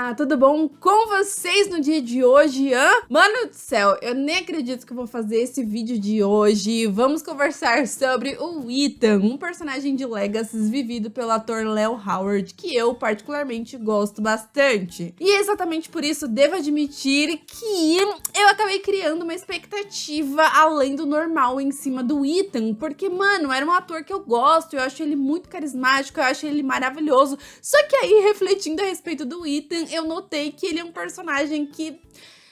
Olá, tudo bom com vocês no dia de hoje, hã? Mano do céu, eu nem acredito que eu vou fazer esse vídeo de hoje. Vamos conversar sobre o Ethan, um personagem de Legacy vivido pelo ator Léo Howard, que eu particularmente gosto bastante. E exatamente por isso, devo admitir que eu acabei criando uma expectativa além do normal em cima do Ethan, porque, mano, era um ator que eu gosto, eu acho ele muito carismático, eu acho ele maravilhoso. Só que aí, refletindo a respeito do Ethan, eu notei que ele é um personagem que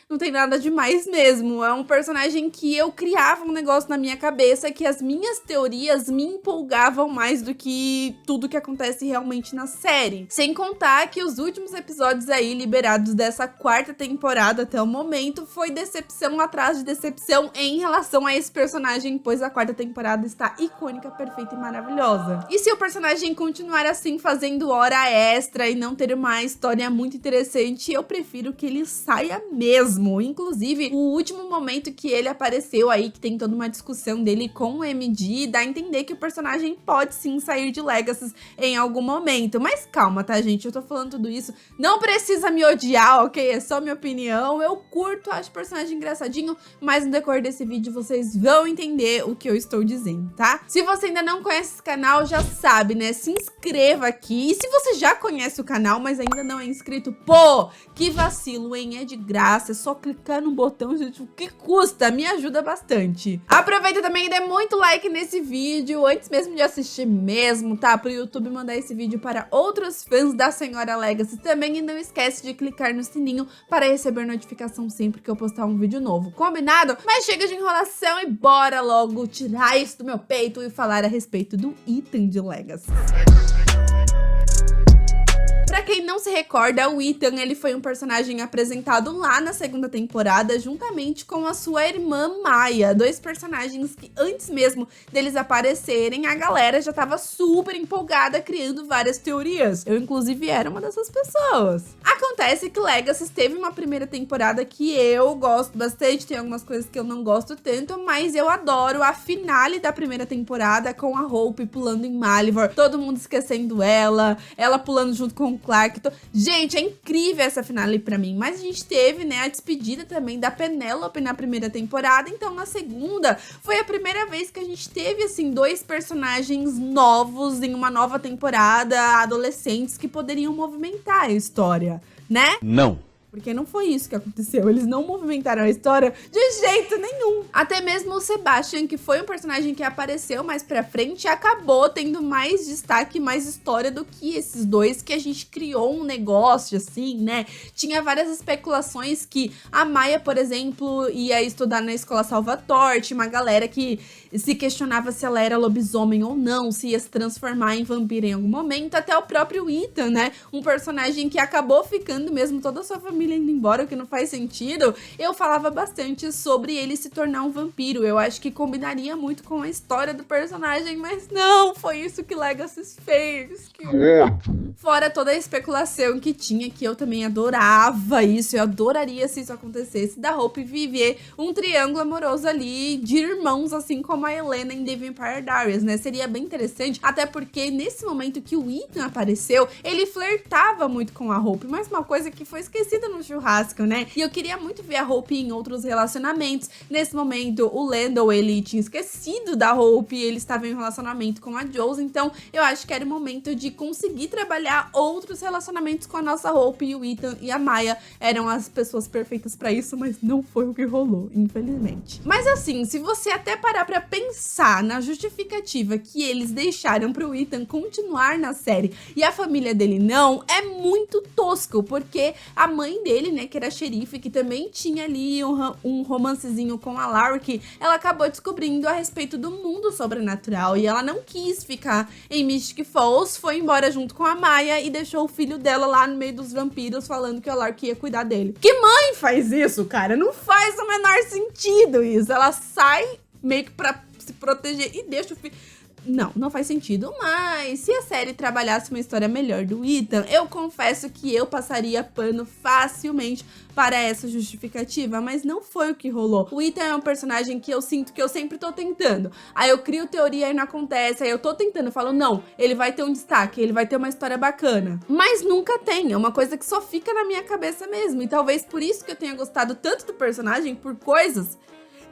não tem nada demais mesmo. É um personagem que eu criava um negócio na minha cabeça, que as minhas teorias me empolgavam mais do que tudo que acontece realmente na série. Sem contar que os últimos episódios aí liberados dessa quarta temporada até o momento foi decepção atrás de decepção em relação a esse personagem, pois a quarta temporada está icônica, perfeita e maravilhosa. E se o personagem continuar assim, fazendo hora extra e não ter uma história muito interessante, eu prefiro que ele saia mesmo. Inclusive, o último momento que ele apareceu aí, que tem toda uma discussão dele com o MD, dá a entender que o personagem pode sim sair de Legacy em algum momento. Mas calma, tá, gente? Eu tô falando tudo isso, não precisa me odiar, ok? É só minha opinião. Eu curto, acho o personagem engraçadinho, mas no decorrer desse vídeo vocês vão entender o que eu estou dizendo, tá? Se você ainda não conhece esse canal, já sabe, né? Se inscreva aqui. E se você já conhece o canal, mas ainda não é inscrito, pô, que vacilo, hein? É de graça, é só clicar no botão, gente, o que custa? Me ajuda bastante. Aproveita também e dê muito like nesse vídeo, antes mesmo de assistir mesmo, tá? Pro YouTube mandar esse vídeo para outros fãs da Senhora Legacy também. E não esquece de clicar no sininho para receber notificação sempre que eu postar um vídeo novo, combinado? Mas chega de enrolação e bora logo tirar isso do meu peito e falar a respeito do Ethan de Legacy. Pra quem não se recorda, o Ethan, ele foi um personagem apresentado lá na segunda temporada, juntamente com a sua irmã Maya, dois personagens que antes mesmo deles aparecerem, a galera já tava super empolgada, criando várias teorias. Eu, inclusive, era uma dessas pessoas. Acontece que Legacy teve uma primeira temporada que eu gosto bastante, tem algumas coisas que eu não gosto tanto, mas eu adoro a finale da primeira temporada, com a Hope pulando em Malivor, todo mundo esquecendo ela pulando junto com o Clark. Gente, é incrível essa finale pra mim. Mas a gente teve, né, a despedida também da Penélope na primeira temporada. Então, na segunda, foi a primeira vez que a gente teve, assim, dois personagens novos em uma nova temporada, adolescentes, que poderiam movimentar a história, né? Não. Porque não foi isso que aconteceu, eles não movimentaram a história de jeito nenhum. Até mesmo o Sebastian, que foi um personagem que apareceu mais pra frente, acabou tendo mais destaque, mais história do que esses dois, que a gente criou um negócio assim, né? Tinha várias especulações que a Maya, por exemplo, ia estudar na Escola Salvatore, tinha uma galera que se questionava se ela era lobisomem ou não, se ia se transformar em vampiro em algum momento, até o próprio Ethan, né? Um personagem que acabou ficando mesmo toda a sua família indo embora, o que não faz sentido. Eu falava bastante sobre ele se tornar um vampiro. Eu acho que combinaria muito com a história do personagem, mas não, foi isso que Legacy fez. Fora toda a especulação que tinha, que eu também adorava isso, eu adoraria se isso acontecesse, da Hope viver um triângulo amoroso ali de irmãos, assim como a Helena em The Vampire Diaries, né? Seria bem interessante, até porque nesse momento que o Ethan apareceu, ele flertava muito com a Hope, mas uma coisa que foi esquecida no churrasco, né? E eu queria muito ver a Hope em outros relacionamentos. Nesse momento, o Lando, ele tinha esquecido da Hope, ele estava em um relacionamento com a Josie, então eu acho que era o momento de conseguir trabalhar outros relacionamentos com a nossa Hope, e o Ethan e a Maya eram as pessoas perfeitas pra isso, mas não foi o que rolou, infelizmente. Mas assim, se você até parar pra pensar na justificativa que eles deixaram pro Ethan continuar na série e a família dele não, é muito tosco, porque a mãe dele, né, que era xerife, que também tinha ali um romancezinho com a Lark, ela acabou descobrindo a respeito do mundo sobrenatural e ela não quis ficar em Mystic Falls, foi embora junto com a Maya e deixou o filho dela lá no meio dos vampiros, falando que a Lark ia cuidar dele. Que mãe faz isso, cara? Não faz o menor sentido isso. Ela sai meio que pra se proteger e deixa o filho... Não faz sentido, mas se a série trabalhasse uma história melhor do Ethan, eu confesso que eu passaria pano facilmente para essa justificativa, mas não foi o que rolou. O Ethan é um personagem que eu sinto que eu sempre tô tentando. Aí eu crio teoria e não acontece, aí eu tô tentando, eu falo, não, ele vai ter um destaque, ele vai ter uma história bacana. Mas nunca tem, é uma coisa que só fica na minha cabeça mesmo, e talvez por isso que eu tenha gostado tanto do personagem, por coisas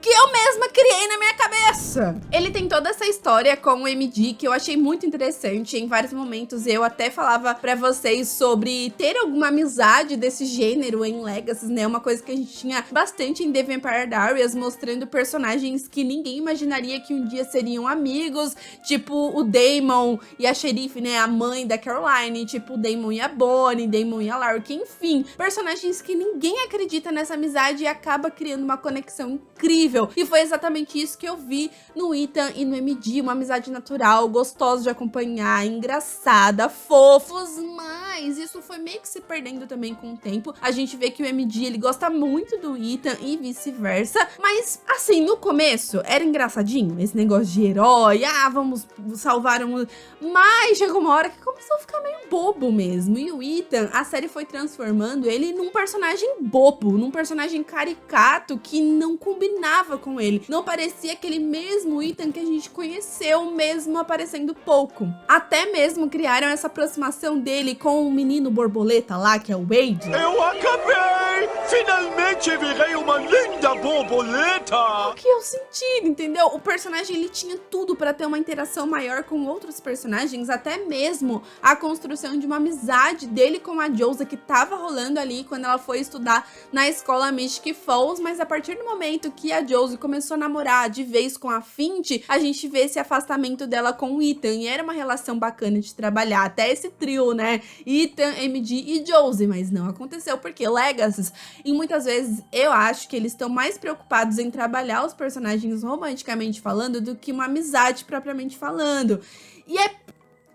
que eu mesma criei na minha cabeça. Ele tem toda essa história com o MD que eu achei muito interessante. Em vários momentos eu até falava pra vocês sobre ter alguma amizade desse gênero em Legacy, né? Uma coisa que a gente tinha bastante em The Vampire Diaries, mostrando personagens que ninguém imaginaria que um dia seriam amigos, tipo o Damon e a xerife, né? A mãe da Caroline, tipo o Damon e a Bonnie, Damon e a Lark, enfim, personagens que ninguém acredita nessa amizade e acaba criando uma conexão incrível. E foi exatamente isso que eu vi no Ethan e no MD, uma amizade natural, gostosa de acompanhar, engraçada, fofos, mas isso foi meio que se perdendo também com o tempo. A gente vê que o MD, ele gosta muito do Ethan e vice-versa, mas assim, no começo era engraçadinho, esse negócio de herói, vamos salvar um... Mas chegou uma hora que começou a ficar meio bobo mesmo, e o Ethan, a série foi transformando ele num personagem bobo, num personagem caricato que não combinava com ele. Não parecia aquele mesmo Ethan que a gente conheceu, mesmo aparecendo pouco. Até mesmo criaram essa aproximação dele com o menino borboleta lá, que é o Wade. Eu acabei! Finalmente virei uma linda borboleta! O que eu senti, entendeu? O personagem, ele tinha tudo pra ter uma interação maior com outros personagens, até mesmo a construção de uma amizade dele com a Josie que tava rolando ali quando ela foi estudar na escola Mystic Falls, mas a partir do momento que a Josie começou a namorar de vez com a Finch, a gente vê esse afastamento dela com o Ethan, e era uma relação bacana de trabalhar, até esse trio, né, Ethan, MD e Josie, mas não aconteceu, porque Legacy, e muitas vezes eu acho que eles estão mais preocupados em trabalhar os personagens romanticamente falando do que uma amizade propriamente falando, e é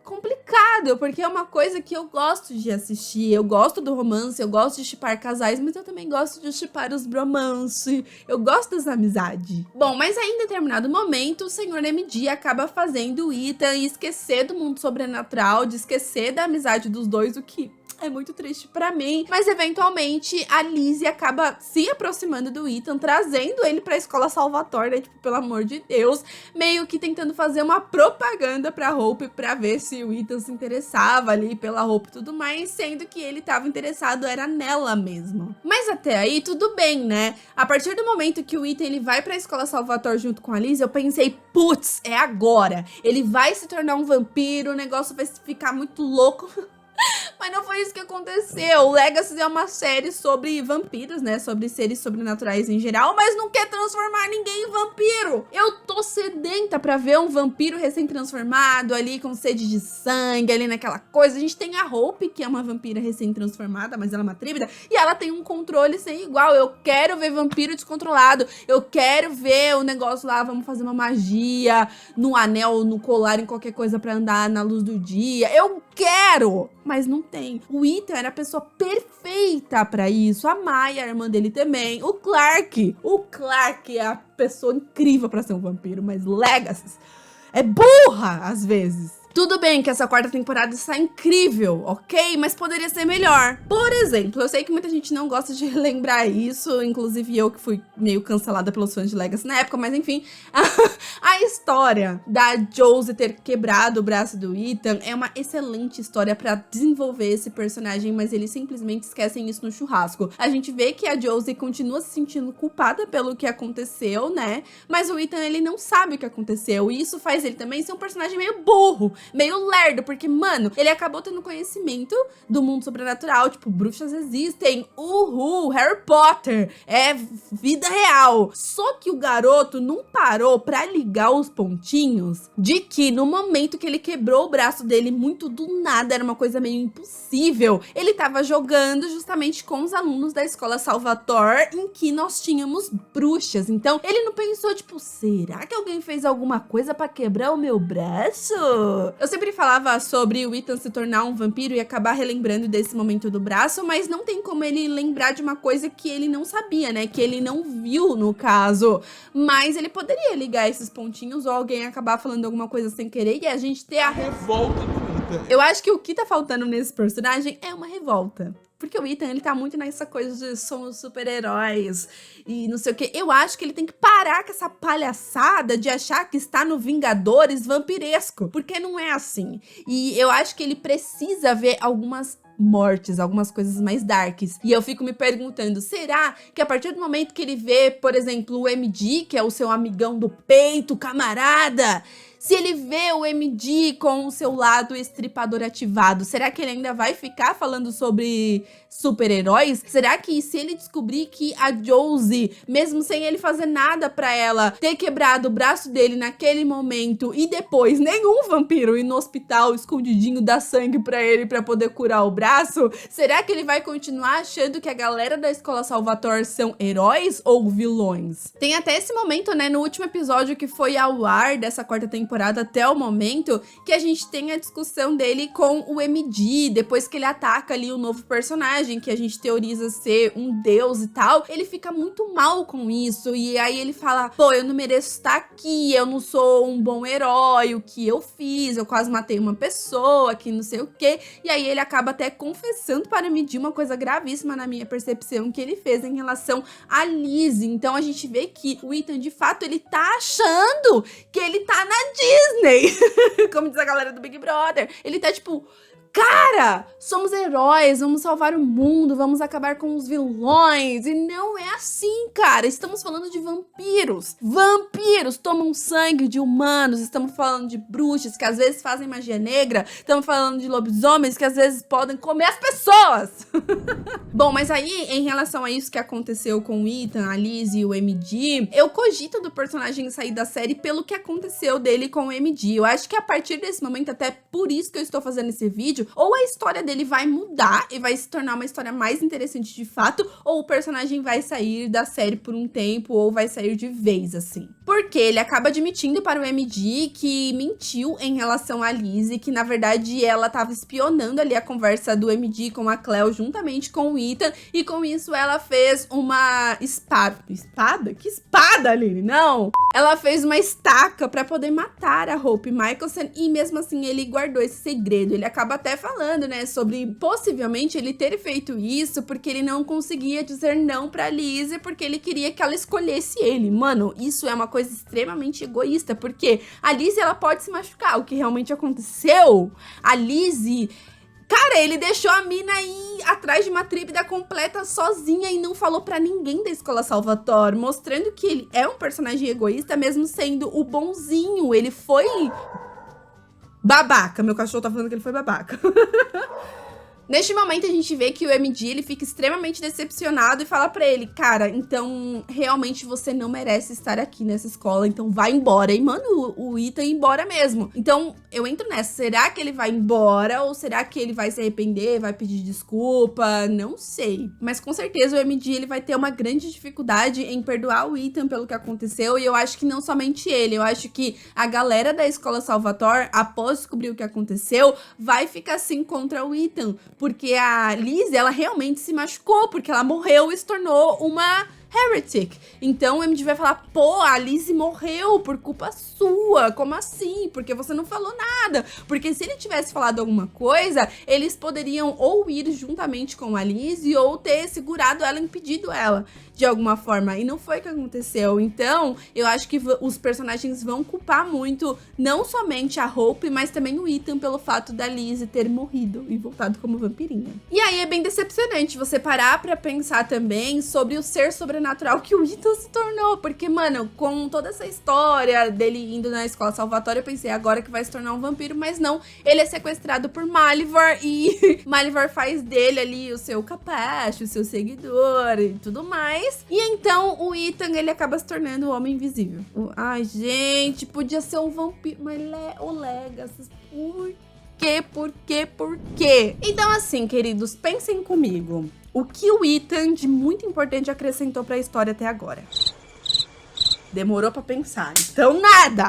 complicado, porque é uma coisa que eu gosto de assistir, eu gosto do romance, eu gosto de shippar casais, mas eu também gosto de shippar os bromance, eu gosto dessa amizade. Bom, mas aí em determinado momento, o Sr. MD acaba fazendo o Ethan esquecer do mundo sobrenatural, de esquecer da amizade dos dois, o que é muito triste pra mim, mas eventualmente a Lizzie acaba se aproximando do Ethan, trazendo ele pra escola Salvatore, né? Tipo, pelo amor de Deus, meio que tentando fazer uma propaganda pra Hope pra ver se o Ethan se interessava ali pela Hope e tudo mais, sendo que ele tava interessado era nela mesmo. Mas até aí tudo bem, né? A partir do momento que o Ethan ele vai pra escola Salvatore junto com a Lizzie, eu pensei, putz, é agora, ele vai se tornar um vampiro, o negócio vai ficar muito louco. Mas não foi isso que aconteceu. Legacy é uma série sobre vampiros, né? Sobre seres sobrenaturais em geral, mas não quer transformar ninguém em vampiro. Eu tô sedenta pra ver um vampiro recém-transformado ali, com sede de sangue, ali naquela coisa. A gente tem a Hope, que é uma vampira recém-transformada, mas ela é uma tríbida, e ela tem um controle sem igual. Eu quero ver vampiro descontrolado. Eu quero ver o negócio lá, vamos fazer uma magia no anel, no colar, em qualquer coisa pra andar na luz do dia. Eu quero! Mas não tem. O Ethan era a pessoa perfeita pra isso. A Maya, a irmã dele também. O Clark. O Clark é a pessoa incrível pra ser um vampiro, mas Legacy é burra às vezes. Tudo bem que essa quarta temporada está incrível, ok? Mas poderia ser melhor. Por exemplo, eu sei que muita gente não gosta de lembrar isso, inclusive eu que fui meio cancelada pelos fãs de Legacy na época, mas enfim. A história da Josie ter quebrado o braço do Ethan é uma excelente história pra desenvolver esse personagem, mas eles simplesmente esquecem isso no churrasco. A gente vê que a Josie continua se sentindo culpada pelo que aconteceu, né? Mas o Ethan, ele não sabe o que aconteceu, e isso faz ele também ser um personagem meio burro, meio lerdo, porque, mano, ele acabou tendo conhecimento do mundo sobrenatural, tipo, bruxas existem, uhul, Harry Potter, é vida real. Só que o garoto não parou pra ligar os pontinhos de que no momento que ele quebrou o braço dele, muito do nada, era uma coisa meio impossível, ele tava jogando justamente com os alunos da escola Salvatore, em que nós tínhamos bruxas. Então, ele não pensou, tipo, será que alguém fez alguma coisa pra quebrar o meu braço? Eu sempre falava sobre o Ethan se tornar um vampiro e acabar relembrando desse momento do braço, mas não tem como ele lembrar de uma coisa que ele não sabia, né? Que ele não viu, no caso. Mas ele poderia ligar esses pontinhos ou alguém acabar falando alguma coisa sem querer e a gente ter a revolta do Ethan. Eu acho que o que tá faltando nesse personagem é uma revolta. Porque o Ethan, ele tá muito nessa coisa de somos super-heróis e não sei o quê. Eu acho que ele tem que parar com essa palhaçada de achar que está no Vingadores vampiresco. Porque não é assim. E eu acho que ele precisa ver algumas mortes, algumas coisas mais darks. E eu fico me perguntando, será que a partir do momento que ele vê, por exemplo, o MD, que é o seu amigão do peito, camarada, se ele vê o MD com o seu lado estripador ativado, será que ele ainda vai ficar falando sobre super-heróis? Será que se ele descobrir que a Josie, mesmo sem ele fazer nada pra ela, ter quebrado o braço dele naquele momento e depois nenhum vampiro ir no hospital escondidinho dar sangue pra ele pra poder curar o braço, será que ele vai continuar achando que a galera da Escola Salvatore são heróis ou vilões? Tem até esse momento, né, no último episódio que foi ao ar dessa quarta temporada até o momento, que a gente tem a discussão dele com o MD, depois que ele ataca ali o novo personagem, que a gente teoriza ser um deus e tal, ele fica muito mal com isso, e aí ele fala, pô, eu não mereço estar aqui, eu não sou um bom herói, o que eu fiz, eu quase matei uma pessoa, que não sei o que, e aí ele acaba até confessando para MD uma coisa gravíssima na minha percepção que ele fez em relação a Lizzie. Então a gente vê que o Ethan, de fato, ele tá achando que ele tá na Disney, como diz a galera do Big Brother. Ele tá tipo, cara, somos heróis, vamos salvar o mundo, vamos acabar com os vilões. E não é assim, cara. Estamos falando de vampiros. Vampiros tomam sangue de humanos. Estamos falando de bruxas que às vezes fazem magia negra. Estamos falando de lobisomens que às vezes podem comer as pessoas. Bom, mas aí, em relação a isso que aconteceu com o Ethan, a Lizzie e o MD, eu cogito do personagem sair da série pelo que aconteceu dele com o MD. Eu acho que a partir desse momento, até por isso que eu estou fazendo esse vídeo, ou a história dele vai mudar e vai se tornar uma história mais interessante de fato, ou o personagem vai sair da série por um tempo, ou vai sair de vez, assim. Porque ele acaba admitindo para o MD que mentiu em relação a Lizzie, que na verdade ela tava espionando ali a conversa do MD com a Cleo juntamente com o Ethan, e com isso ela fez uma espada. Espada? Que espada, Aline? Não! Ela fez uma estaca pra poder matar a Hope Mikaelson, e mesmo assim ele guardou esse segredo. Ele acaba até falando, né, sobre possivelmente ele ter feito isso porque ele não conseguia dizer não pra Lizzie, porque ele queria que ela escolhesse ele. Mano, isso é uma coisa extremamente egoísta, porque a Lizzie, ela pode se machucar. O que realmente aconteceu, a Lizzie, cara, ele deixou a mina ir atrás de uma tríbida completa sozinha e não falou pra ninguém da Escola Salvatore, mostrando que ele é um personagem egoísta, mesmo sendo o bonzinho. Ele foi babaca. Meu cachorro tá falando que ele foi babaca. Neste momento a gente vê que o MD, ele fica extremamente decepcionado e fala pra ele, cara, então realmente você não merece estar aqui nessa escola, então vai embora. E manda o Ethan ir embora mesmo. Então eu entro nessa, será que ele vai embora ou será que ele vai se arrepender, vai pedir desculpa? Não sei. Mas com certeza o MD, ele vai ter uma grande dificuldade em perdoar o Ethan pelo que aconteceu, e eu acho que não somente ele, eu acho que a galera da Escola Salvatore, após descobrir o que aconteceu, vai ficar assim contra o Ethan. Porque a Lizzie, ela realmente se machucou, porque ela morreu e se tornou uma heretic. Então o MD vai falar, pô, a Lizzie morreu por culpa sua, como assim? Porque você não falou nada. Porque se ele tivesse falado alguma coisa, eles poderiam ou ir juntamente com a Lizzie ou ter segurado ela, impedido ela de alguma forma, e não foi o que aconteceu. Então eu acho que os personagens vão culpar muito, não somente a Hope, mas também o Ethan pelo fato da Lizzie ter morrido e voltado como vampirinha. E aí é bem decepcionante você parar pra pensar também sobre o ser sobrenatural que o Ethan se tornou, porque, mano, com toda essa história dele indo na Escola Salvatore, eu pensei, agora que vai se tornar um vampiro, mas não, ele é sequestrado por Malivor e Malivor faz dele ali o seu capacho, o seu seguidor e tudo mais. E então o Ethan, ele acaba se tornando o Homem Invisível. Ai, gente, podia ser um vampiro, mas o Legacy, por quê? Então assim, queridos, pensem comigo. O que o Ethan de muito importante acrescentou pra história até agora? Demorou pra pensar, então nada!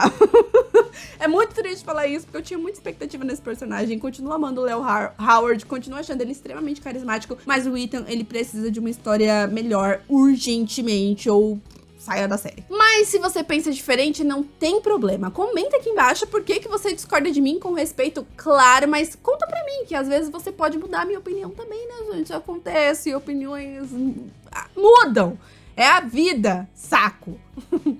É muito triste falar isso, porque eu tinha muita expectativa nesse personagem. Continuo amando o Léo Howard, continuo achando ele extremamente carismático, mas o Ethan, ele precisa de uma história melhor, urgentemente, ou saia da série. Mas se você pensa diferente, não tem problema. Comenta aqui embaixo por que você discorda de mim, com respeito, claro, mas conta pra mim, que às vezes você pode mudar a minha opinião também, né, gente? Acontece, opiniões mudam. É a vida, saco.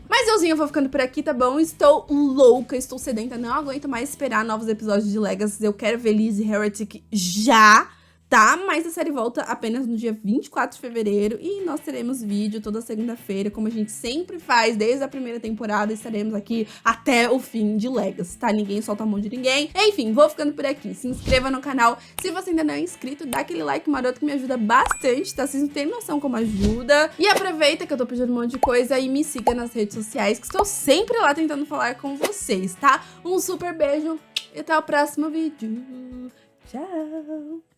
Mas eu vou ficando por aqui, tá bom? Estou louca, estou sedenta, não aguento mais esperar novos episódios de Legacy. Eu quero ver Liz e Heretic já, tá? Mas a série volta apenas no dia 24 de fevereiro e nós teremos vídeo toda segunda-feira, como a gente sempre faz desde a primeira temporada. Estaremos aqui até o fim de Legacy, tá? Ninguém solta a mão de ninguém. Enfim, vou ficando por aqui. Se inscreva no canal. Se você ainda não é inscrito, dá aquele like maroto que me ajuda bastante, tá? Vocês não têm noção como ajuda. E aproveita que eu tô pedindo um monte de coisa e me siga nas redes sociais, que estou sempre lá tentando falar com vocês, tá? Um super beijo e até o próximo vídeo. Tchau!